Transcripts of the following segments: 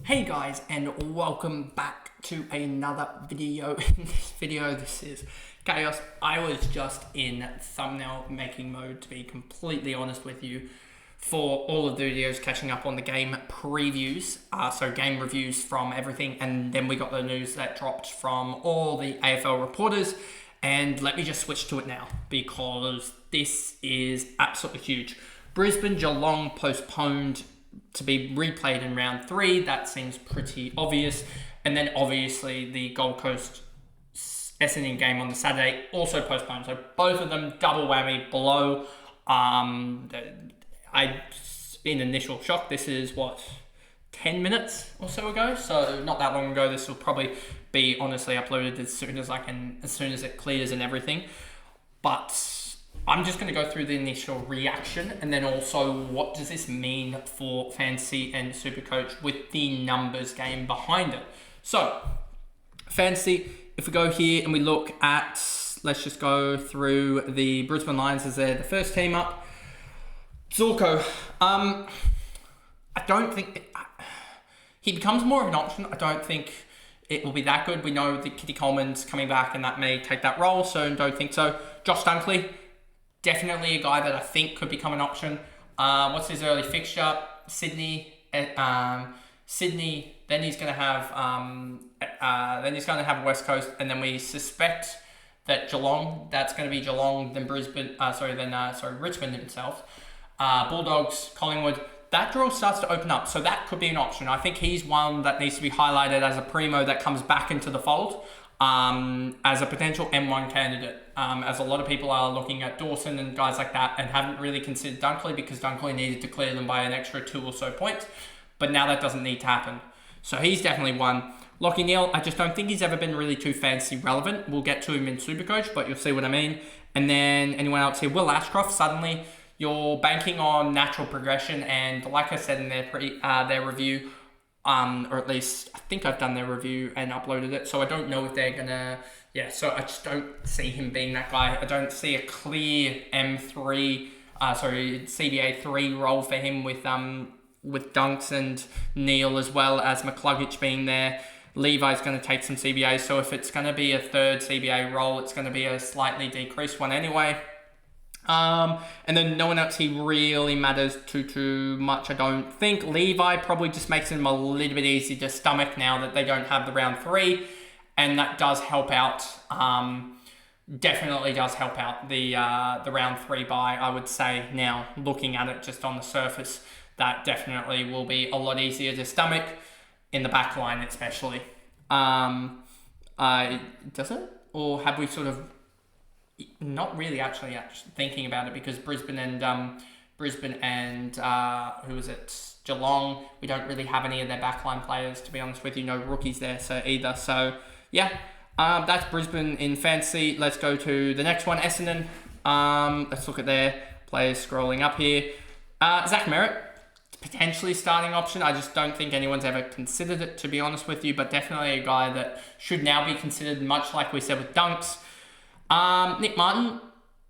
Hey guys, and welcome back to another video. In this video, this is chaos. I was just in thumbnail making mode, to be completely honest with you, for all of the videos catching up on the game previews, so game reviews from everything, and then we got the news that dropped from all the AFL reporters, and let me just switch to it now, because this is absolutely huge. Brisbane Geelong postponed to be replayed in round 3. That seems pretty obvious. And then obviously the Gold Coast Essendon game on the Saturday also postponed. So both of them double whammy below. I in initial shock. This is 10 minutes or so ago. So not that long ago. This will probably be honestly uploaded as soon as it clears and everything. But I'm just going to go through the initial reaction and then also what does this mean for Fantasy and Supercoach with the numbers game behind it. So, Fantasy, if we go here and we look at, let's just go through the Brisbane Lions as they're the first team up. Zorko, I don't think he becomes more of an option. I don't think it will be that good. We know that Kitty Coleman's coming back and that may take that role, so don't think so. Josh Dunkley, definitely a guy that I think could become an option. What's his early fixture? Sydney. Sydney. Then he's going to have. West Coast, and then we suspect that Geelong. That's going to be Geelong. Then Brisbane. Richmond himself. Bulldogs. Collingwood. That draw starts to open up, so that could be an option. I think he's one that needs to be highlighted as a primo that comes back into the fold. As a potential M1 candidate, as a lot of people are looking at Dawson and guys like that and haven't really considered Dunkley because Dunkley needed to clear them by an extra 2 or so points, but now that doesn't need to happen. So he's definitely one. Lockie Neal, I just don't think he's ever been really too fantasy relevant. We'll get to him in Supercoach, but you'll see what I mean. And then anyone else here? Will Ashcroft, suddenly you're banking on natural progression, and like I said in their review, or at least I think I've done their review and uploaded it, so I don't know if they're gonna, so I just don't see him being that guy. I don't see a clear CBA 3 role for him with Dunks and Neil as well as McCluggage being there. Levi's going to take some CBA, so if it's going to be a third CBA role, it's going to be a slightly decreased one anyway. And then no one else he really matters too much, I don't think. Levi probably just makes him a little bit easier to stomach now that they don't have the round 3, and that does help out. Definitely does help out the round 3 bye, I would say. Now, looking at it just on the surface, that definitely will be a lot easier to stomach in the back line, especially. Does it? Or have we sort of not really actually thinking about it, because Brisbane and Geelong, we don't really have any of their backline players, to be honest with you. No rookies there either. So that's Brisbane in fantasy. Let's go to the next one, Essendon. Let's look at their players scrolling up here. Zach Merritt, potentially starting option. I just don't think anyone's ever considered it, to be honest with you, but definitely a guy that should now be considered, much like we said with Dunks. Nick Martin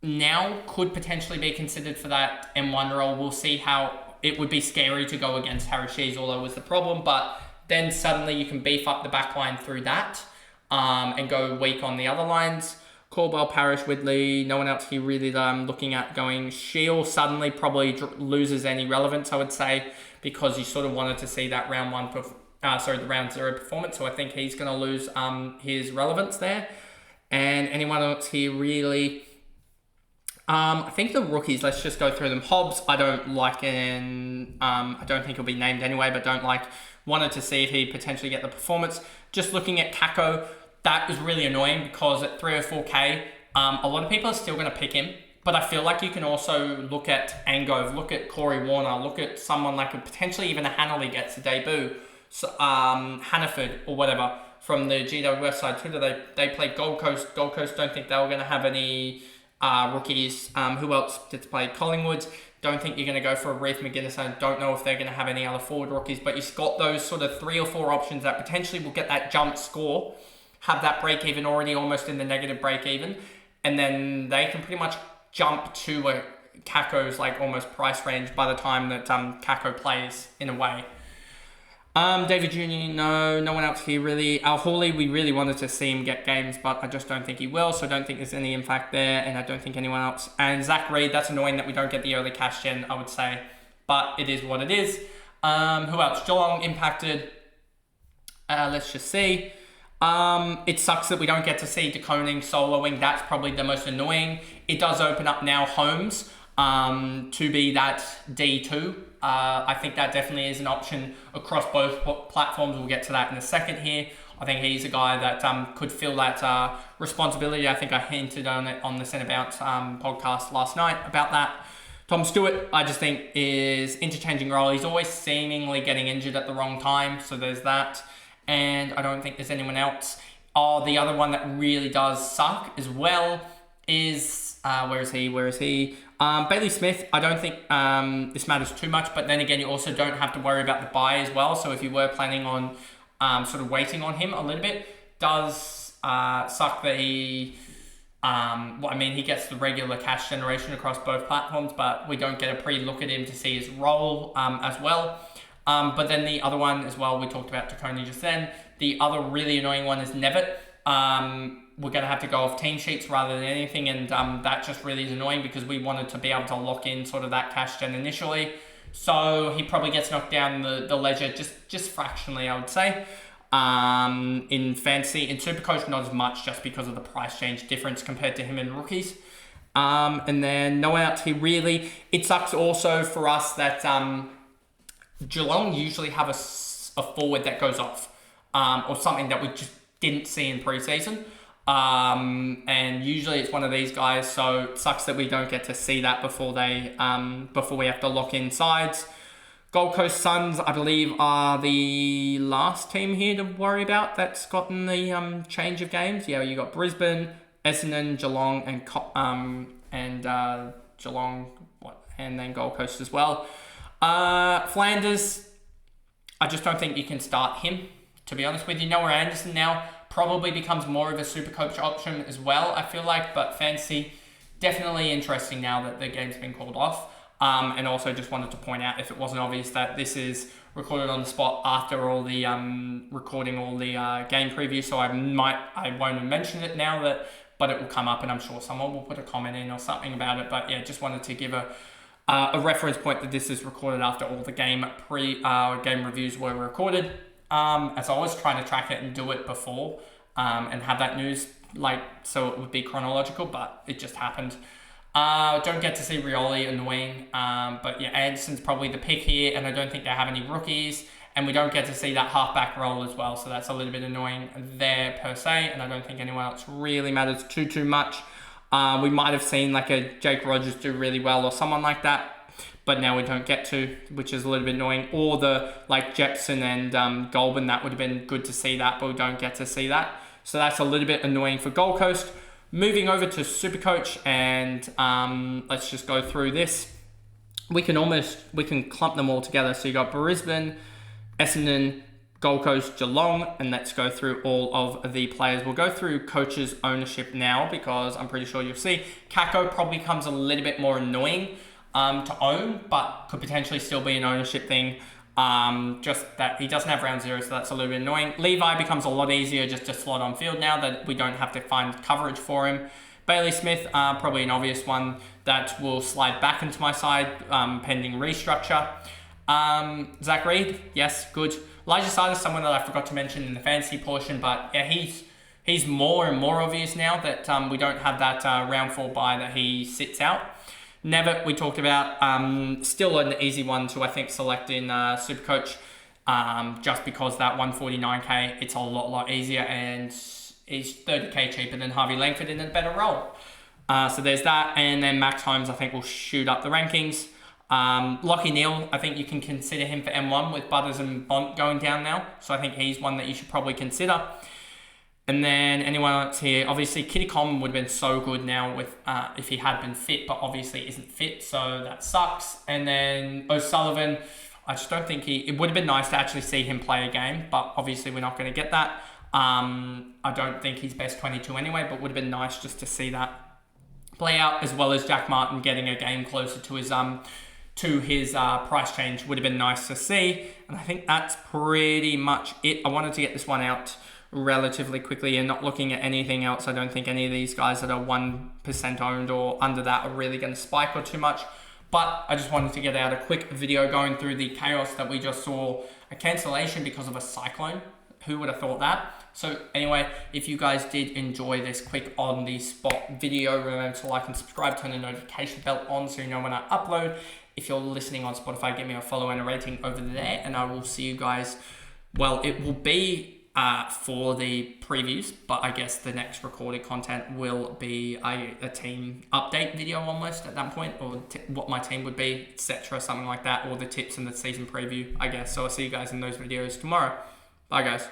now could potentially be considered for that M1 role. We'll see how it would be scary to go against Harry Shees, although was the problem, but then suddenly you can beef up the back line through that and go weak on the other lines. Caldwell, Parrish, Widley, no one else here really that I'm looking at going. Shield suddenly probably loses any relevance, I would say, because you sort of wanted to see that round 0 performance, so I think he's going to lose his relevance there. And anyone else here really? I think the rookies, let's just go through them. Hobbs, I don't like, and I don't think he'll be named anyway, but don't like. Wanted to see if he potentially get the performance. Just looking at Kako, that is really annoying because at 3 or 4K, a lot of people are still going to pick him, but I feel like you can also look at Angove, look at Corey Warner, look at someone like potentially even a Hanley gets a debut, so, Hannaford or whatever. From the GWS side, Twitter, they played Gold Coast. Gold Coast don't think they were going to have any rookies. Who else did play? Collingwood. Don't think you're going to go for a Reef McGuinness. I don't know if they're going to have any other forward rookies, but you've got those sort of 3 or 4 options that potentially will get that jump score, have that break even already almost in the negative break even, and then they can pretty much jump to a Kako's like almost price range by the time that Kako plays in a way. David Jr., no one else here really. Al Hawley, we really wanted to see him get games, but I just don't think he will, so I don't think there's any impact there, and I don't think anyone else. And Zach Reed, that's annoying that we don't get the early cash gen, I would say, but it is what it is. Who else? Geelong impacted. Let's just see. It sucks that we don't get to see De Koning soloing. That's probably the most annoying. It does open up now Holmes to be that D2. I think that definitely is an option across both platforms. We'll get to that in a second here. I think he's a guy that could fill that responsibility. I think I hinted on it on the Centre Bounce podcast last night about that. Tom Stewart, I just think, is interchanging role. He's always seemingly getting injured at the wrong time, so there's that. And I don't think there's anyone else. Oh, the other one that really does suck as well is, where is he? Bailey Smith. I don't think this matters too much, but then again, you also don't have to worry about the buy as well. So if you were planning on sort of waiting on him a little bit, does suck that he, he gets the regular cash generation across both platforms, but we don't get a pre-look at him to see his role as well. But then the other one as well, we talked about Taconi just then. The other really annoying one is Nevitt. We're going to have to go off team sheets rather than anything, and that just really is annoying because we wanted to be able to lock in sort of that cash gen initially. So he probably gets knocked down the ledger just fractionally, I would say. In fantasy, in Supercoach, not as much just because of the price change difference compared to him in rookies. And then no one else here really. It sucks also for us that Geelong usually have a forward that goes off, or something that we just didn't see in preseason. And usually it's one of these guys, so it sucks that we don't get to see that before we have to lock in sides. Gold Coast Suns, I believe, are the last team here to worry about that's gotten the change of games. Yeah, you got Brisbane, Essendon, Geelong, and Geelong, and then Gold Coast as well. Flanders, I just don't think you can start him, to be honest with you. Noah Anderson now probably becomes more of a super coach option as well, I feel like, but fantasy, definitely interesting now that the game's been called off. And also just wanted to point out, if it wasn't obvious, that this is recorded on the spot after all the recording all the game previews, so I won't mention it now, but it will come up, and I'm sure someone will put a comment in or something about it. But yeah, just wanted to give a reference point that this is recorded after all the game reviews were recorded. As I was trying to track it and do it before, and have that news so it would be chronological, but it just happened. Don't get to see Rioli, annoying. But yeah, Anderson's probably the pick here, and I don't think they have any rookies, and we don't get to see that halfback role as well, so that's a little bit annoying there per se, and I don't think anyone else really matters too much. We might have seen like a Jake Rogers do really well or someone like that, but now we don't get to, which is a little bit annoying. Or the Jepson and Goulburn, that would have been good to see that, but we don't get to see that. So that's a little bit annoying for Gold Coast. Moving over to Supercoach, and let's just go through this. We can clump them all together. So you got Brisbane, Essendon, Gold Coast, Geelong, and let's go through all of the players. We'll go through coaches' ownership now, because I'm pretty sure you'll see Kako probably becomes a little bit more annoying to own, but could potentially still be an ownership thing. Just that he doesn't have round zero, so that's a little bit annoying. Levi becomes a lot easier just to slot on field now that we don't have to find coverage for him. Bailey Smith, probably an obvious one that will slide back into my side, pending restructure. Zach Reed, yes, good. Elijah Silas, someone that I forgot to mention in the fantasy portion, but yeah, he's more and more obvious now that we don't have that round 4 bye that he sits out. Nevitt, we talked about, still an easy one to, I think, select in Supercoach, just because that 149k, it's a lot easier, and is 30k cheaper than Harvey Langford in a better role. So there's that, and then Max Holmes, I think, will shoot up the rankings. Lockie Neal, I think you can consider him for M1 with Butters and Bont going down now, so I think he's one that you should probably consider. And then anyone else here, obviously Kitty Common would have been so good now with if he had been fit, but obviously isn't fit, so that sucks. And then O'Sullivan, I just don't think it would have been nice to actually see him play a game, but obviously we're not going to get that. I don't think he's best 22 anyway, but would have been nice just to see that play out, as well as Jack Martin getting a game closer to to his price change would have been nice to see. And I think that's pretty much it. I wanted to get this one out relatively quickly and not looking at anything else. I don't think any of these guys that are 1% owned or under that are really going to spike or too much. But I just wanted to get out a quick video going through the chaos that we just saw. A cancellation because of a cyclone. Who would have thought that? So anyway, if you guys did enjoy this quick on the spot video, remember to like and subscribe, turn the notification bell on so you know when I upload. If you're listening on Spotify, give me a follow and a rating over there, and I will see you guys. Well, it will be for the previews, but I guess the next recorded content will be a team update video almost at that point, or what my team would be, etc., something like that, or the tips in the season preview, I guess. So I'll see you guys in those videos tomorrow. Bye, guys.